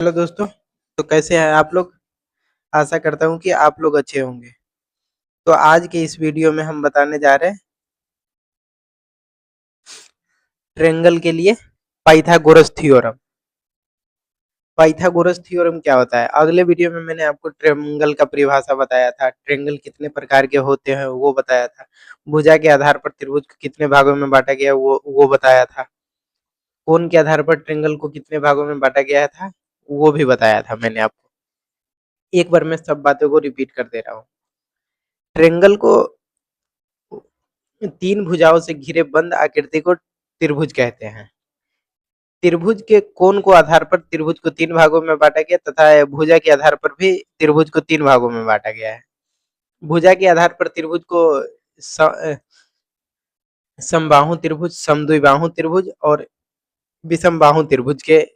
Hello दोस्तों। तो कैसे हैं आप लोग? आशा करता हूँ कि आप लोग अच्छे होंगे। तो आज के इस वीडियो में हम बताने जा रहे हैं ट्रायंगल के लिए पाइथागोरस थ्योरम। पाइथागोरस थ्योरम क्या होता है? अगले वीडियो में मैंने आपको ट्रायंगल का परिभाषा बताया था, ट्रायंगल कितने प्रकार के होते हैं वो बताया था, भुजा के आधार पर त्रिभुज को कितने भागों में बांटा गया वो बताया था, कोण के आधार पर ट्रायंगल को कितने भागों में बांटा गया था वो भी बताया था मैंने आपको। एक बार मैं सब बातों को रिपीट कर दे रहा हूँ। ट्रायंगल को तीन भुजाओं से घिरे बंद आकृति को त्रिभुज कहते हैं। त्रिभुज के कोण को आधार पर त्रिभुज को तीन भागों में बांटा गया तथा भुजा के आधार पर भी त्रिभुज को तीन भागों में बांटा गया है। भुजा के आधार पर त्रिभुज को समबाहु त्रिभुज, समद्विबाहु त्रिभुज और विषमबाहु त्रिभुज के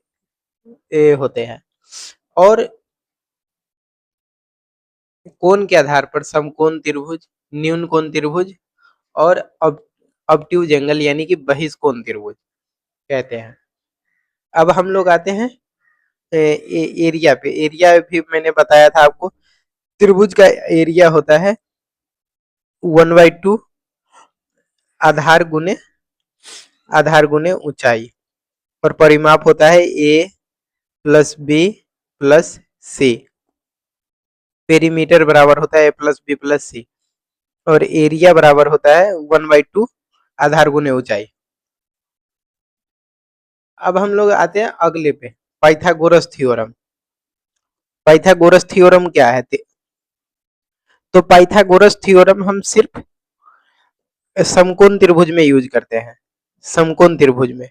होते हैं। और कोण के आधार पर समकोण त्रिभुज, न्यून कोण त्रिभुज और ऑब्ट्यूज एंगल यानी कि बहिष्कोण त्रिभुज कहते हैं। अब हम लोग आते हैं एरिया पे। एरिया भी मैंने बताया था आपको। त्रिभुज का एरिया होता है 1/2 आधार गुने ऊंचाई और परिमाप होता है a plus B plus C. Perimeter बराबर होता है a plus B plus C और एरिया बराबर होता है 1/2 आधार गुने ऊंचाई। अब हम लोग आते हैं अगले पे, पाइथागोरस थ्योरम। पाइथागोरस थ्योरम क्या है? तो पाइथागोरस थ्योरम हम सिर्फ समकोण त्रिभुज में यूज करते हैं। समकोण त्रिभुज में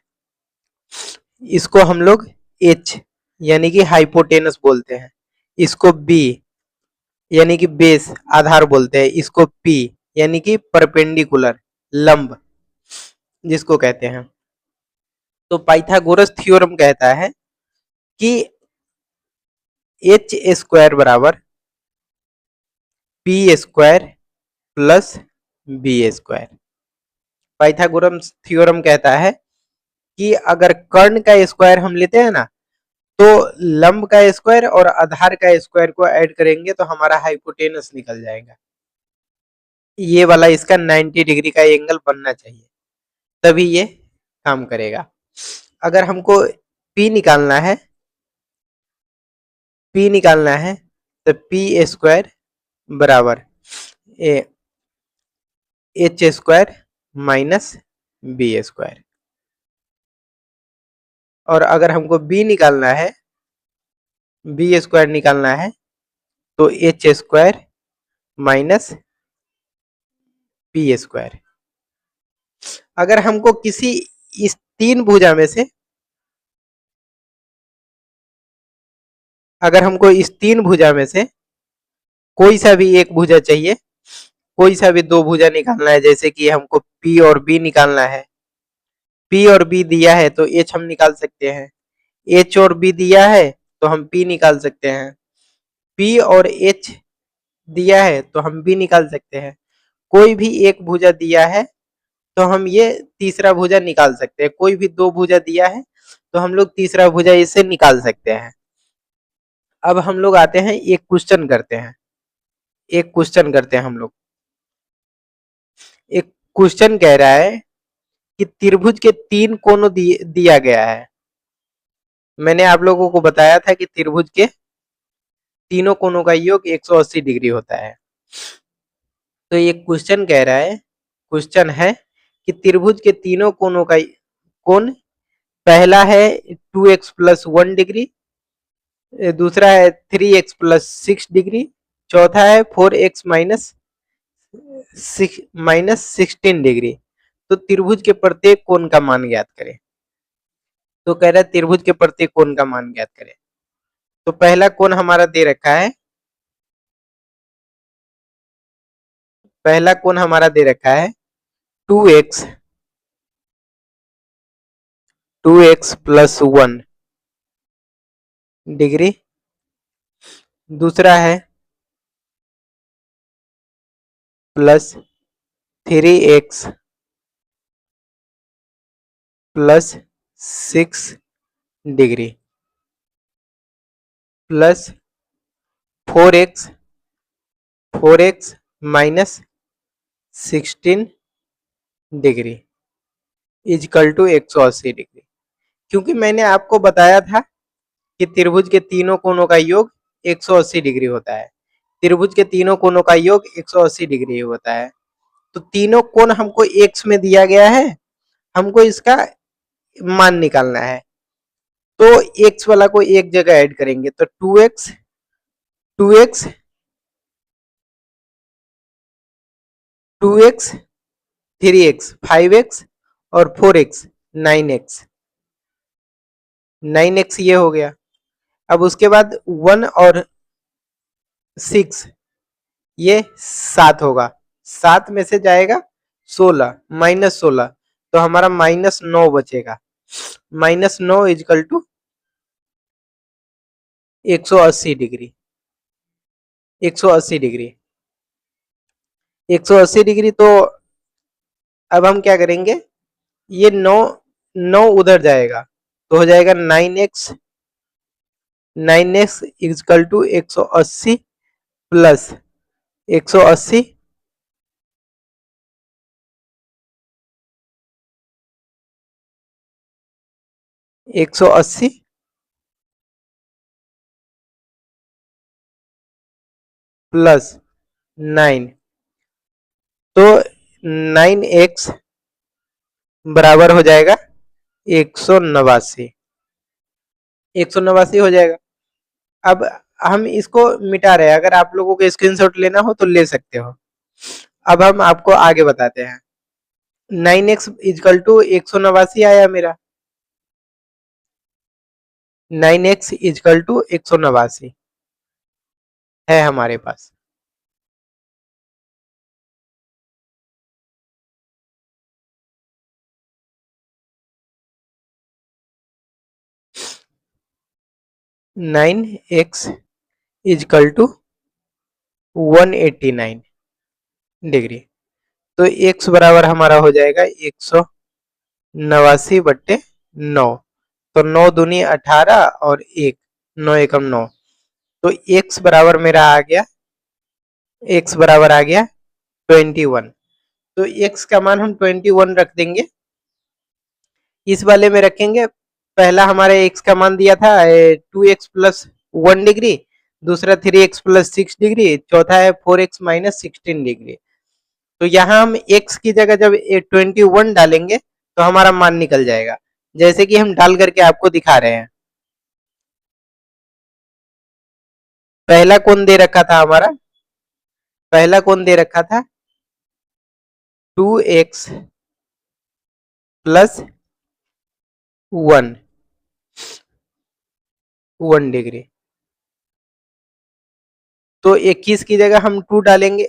इसको हम लोग एच यानी कि हाइपोटेनस बोलते हैं, इसको बी यानी कि बेस आधार बोलते हैं, इसको पी यानी कि परपेंडिकुलर लंब जिसको कहते हैं। तो पाइथागोरस थ्योरम कहता है कि एच स्क्वायर बराबर P square plus B square. Pythagoras theorem कहता है कि अगर कर्ण का स्क्वायर हम लेते हैं ना, तो लंब का स्क्वायर और आधार का स्क्वायर को ऐड करेंगे तो हमारा हाइपोटेनस निकल जाएगा। ये वाला इसका 90 डिग्री का एंगल बनना चाहिए, तभी ये काम करेगा। अगर हमको P निकालना है, P निकालना है तो पी स्क्वायर बराबर H square minus B square. और अगर हमको B निकालना है, बी स्क्वायर निकालना है तो H square minus P square. अगर हमको किसी इस तीन भुजा में से, अगर हमको इस तीन भुजा में से कोई सा भी एक भुजा चाहिए, कोई सा भी दो भुजा निकालना है, जैसे कि हमको P और B निकालना है, P और B दिया है तो H हम निकाल सकते हैं, H और B दिया है तो हम P निकाल सकते हैं, P और H दिया है तो हम B निकाल सकते हैं। कोई भी एक भुजा दिया है तो हम ये तीसरा भुजा निकाल सकते हैं, कोई भी दो भुजा दिया है तो हम लोग तीसरा भुजा इसे निकाल सकते हैं। अब हम लोग आते हैं एक क्वेश्चन करते हैं, एक क्वेश्चन करते हैं हम लोग। एक क्वेश्चन कह रहा है कि त्रिभुज के तीन कोनों दिया गया है। मैंने आप लोगों को बताया था कि त्रिभुज के तीनों कोनों का योग 180 डिग्री होता है। तो ये क्वेश्चन कह रहा है, क्वेश्चन है कि त्रिभुज के तीनों कोनों का कोण, पहला है 2x प्लस 1 डिग्री, दूसरा है 3x प्लस 6 डिग्री, चौथा है 4x माइनस 16 डिग्री। तो त्रिभुज के प्रत्येक कोण का मान ज्ञात करें। तो कह रहा है त्रिभुज के प्रत्येक कोण का मान ज्ञात करें। तो पहला कोण हमारा दे रखा है, पहला कोण हमारा दे रखा है 2x, 2x प्लस 1 डिग्री, दूसरा है plus 3x plus 6 degree. Plus 4x minus 16 degree is equal to 180 degree. क्योंकि मैंने आपको बताया था कि त्रिभुज के तीनों कोणों का योग 180 डिग्री होता है। त्रिभुज के तीनों कोणों का योग 180 डिग्री होता है। तो तीनों कोण हमको एक्स में दिया गया है, हमको इसका मान निकालना है। तो एक्स वाला को एक जगह ऐड करेंगे तो 2x 2x 2x 3x 5x और 4x 9x 9x ये हो गया। अब उसके बाद 1 और 6 ये 7 होगा, 7 में से जाएगा 16 -16 तो हमारा -9 बचेगा। -9 is equal to 180 degree 180 degree 180 degree. तो अब हम क्या करेंगे, ये 9 9 उधर जाएगा तो हो जाएगा 9x is equal to 180 plus 180 180 plus 9 तो 9x बराबर हो जाएगा 189 189 हो जाएगा। अब हम इसको मिटा रहे हैं, अगर आप लोगों को स्क्रीनशॉट लेना हो तो ले सकते हो। अब हम आपको आगे बताते हैं। 9x इजकल टू 189 आया मेरा, 9x इजकल टू 189 है हमारे पास। नाइन एक्स इजकल टू 189 डिग्री। तो x बराबर हमारा हो जाएगा 189/9। तो 9 दूनी 18 और 1 9 एकम 9। तो x बराबर मेरा आ गया, x बराबर आ गया 21। तो x का मान हम 21 रख देंगे, इस वाले में रखेंगे। पहला हमारे x का मान दिया था 2x प्लस 1 डिग्री, दूसरा 3x प्लस 6 डिग्री, चौथा है 4x माइनस 16 डिग्री। तो यहाँ हम x की जगह जब 21 डालेंगे तो हमारा मान निकल जाएगा, जैसे कि हम डाल करके आपको दिखा रहे हैं। पहला कोण दे रखा था हमारा, पहला कोण दे रखा था 2x प्लस 1 डिग्री। तो 21 की जगह हम 2 डालेंगे,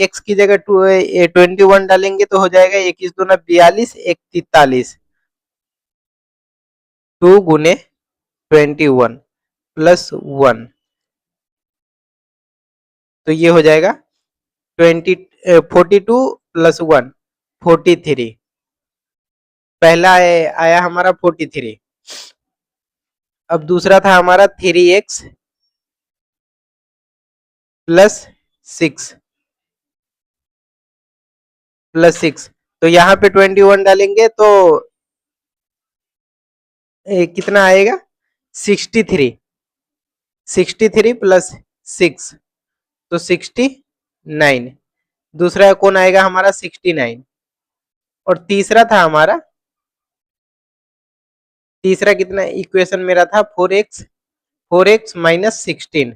x की जगह 21 डालेंगे तो हो जाएगा 21 दूना 42 1 43। 2 गुने 21 प्लस 1 तो ये हो जाएगा 42 प्लस 1 43। पहला आया हमारा 43। अब दूसरा था हमारा 3x प्लस 6 तो यहाँ पे 21 डालेंगे तो कितना आएगा 63 प्लस 6 तो 69। दूसरा कौन आएगा हमारा 69। और तीसरा था हमारा, तीसरा कितना इक्वेशन मेरा था 4x माइनस 16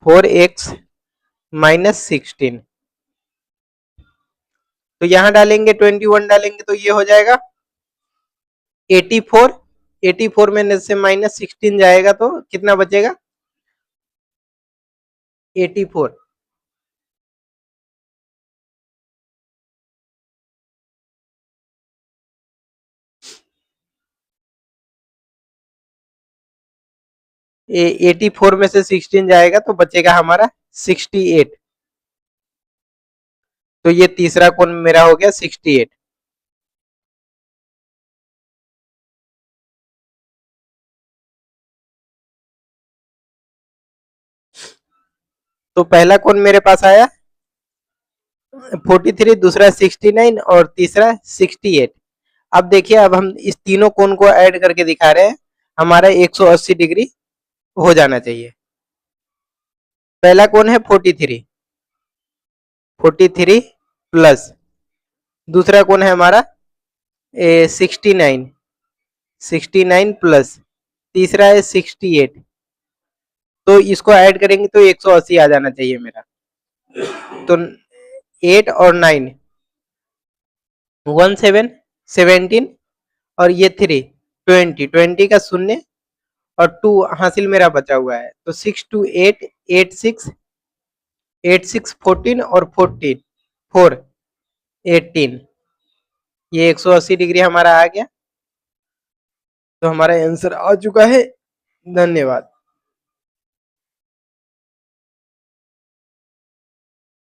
4x माइनस 16। तो यहां डालेंगे 21 डालेंगे तो ये हो जाएगा 84। 84 में से माइनस 16 जाएगा तो कितना बचेगा 84। ए 84 में से 16 जाएगा तो बचेगा हमारा 68। तो ये तीसरा कोण मेरा हो गया 68। तो पहला कोण मेरे पास आया 43, दूसरा 69 और तीसरा 68। अब देखिए, अब हम इस तीनों कोण को ऐड करके दिखा रहे हैं, हमारा 180 डिग्री हो जाना चाहिए। पहला कोण है 43 प्लस दूसरा कोण है हमारा 69 प्लस तीसरा है 68। तो इसको ऐड करेंगे तो 180 आ जाना चाहिए मेरा। तो 8 और 9 17 17 और ये 3 20 का शून्य और 2 हासिल मेरा बचा हुआ है। तो 6 2 8 8 6 14 और 14 4 18। ये 180 डिग्री हमारा आ गया। तो हमारा आंसर आ चुका है। धन्यवाद।